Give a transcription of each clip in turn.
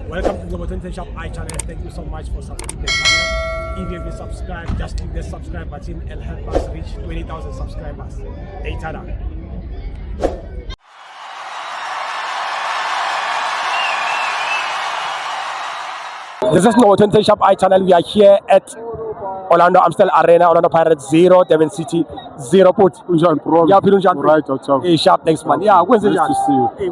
Welcome to Global Tension Shop iChannel. Thank you so much for supporting the channel. If you haven't subscribed, just click the subscribe button and help us reach 20,000 subscribers. Hey, tada. This is Global Tension Shop iChannel. We are here at Orlando Amstel Arena, Orlando Pirates 0, Devon City 0. Put Yeah, right, hey, sharp, thanks man. Yeah, when's it? Nice to see you. Hey,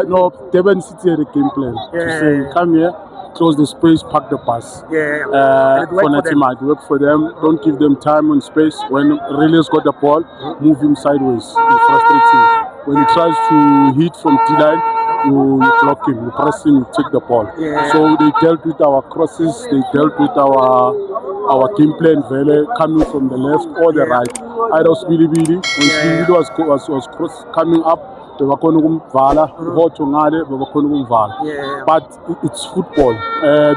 no, Devon City had a game plan to say, come here, close the space, park the pass. For Natimad, work for them, don't give them time and space. When Relius got the ball, move him sideways. It's frustrating. When he tries to hit from D-line, you block him, you press him, you take the ball. So they dealt with our crosses, they dealt with our game plan, coming from the left or the right. Either Speedy Beedy, when Speedy was cross coming up, they were going to but it's football.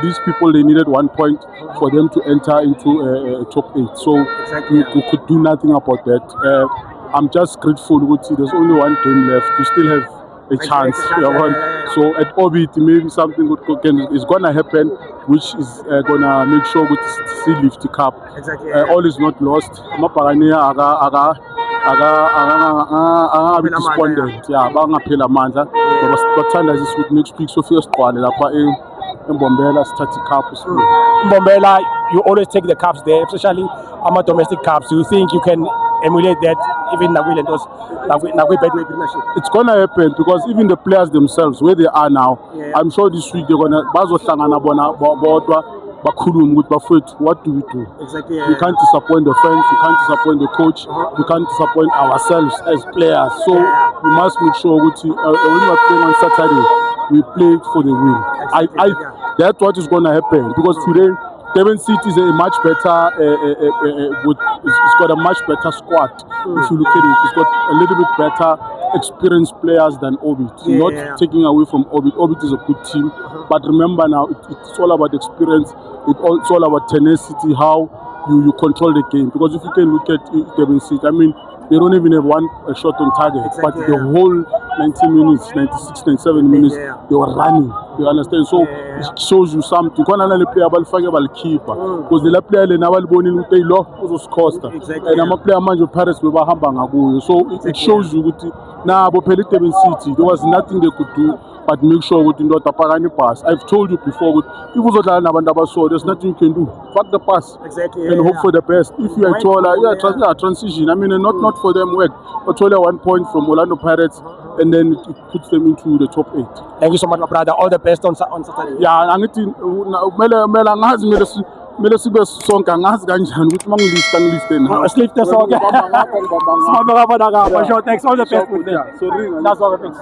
These people, they needed 1 point for them to enter into a top 8. So we could do nothing about that. I'm just grateful. There's only one game left. We still have a chance. So at Orbit, maybe something is gonna happen, which is gonna make sure we still lift the cup. All is not lost. Despondent. Yeah, bangaphela amandla. Bathanda ukuthi next week Sophia Sqwane lapha eMbombela Stati Cup. Mbombela, you always take the cups there, especially domestic cups. Do you think you can emulate that even it's gonna happen because even the players themselves, where they are now, I'm sure this week they're gonna what do we do? We can't disappoint the fans, we can't disappoint the coach, we can't disappoint ourselves as players. So we must make sure when we are playing on Saturday, we play for the win. That's what is gonna happen because today Devon City is a much better, it's got a much better squad. If you look at it, it's got a little bit better experienced players than Orbit. Not taking away from Orbit. Orbit is a good team, but remember now, it's all about experience. It's all about tenacity, how you control the game. Because if you can look at Devon City, I mean, they don't even have one shot on target, but the whole 90 minutes, 96, 97 minutes, they were running. You understand? So it shows you something. Because the player keeper, because the player lost Costa, and I'm a player manager Paris. So it shows you now Devon City, there was nothing they could do but make sure we did not pass. I've told you before, there's nothing you can do. Pack the pass and hope for the best. If you are taller, transition. I mean, not for them work, but only 1 point from Orlando Pirates, and then it puts them into the top 8. Thank you so much, my brother. All the best on Saturday. Yeah, I'm mele sibe sonke angazi kanjani ukuthi mangilista sleep the song. Thanks, all the best. so That's all the best.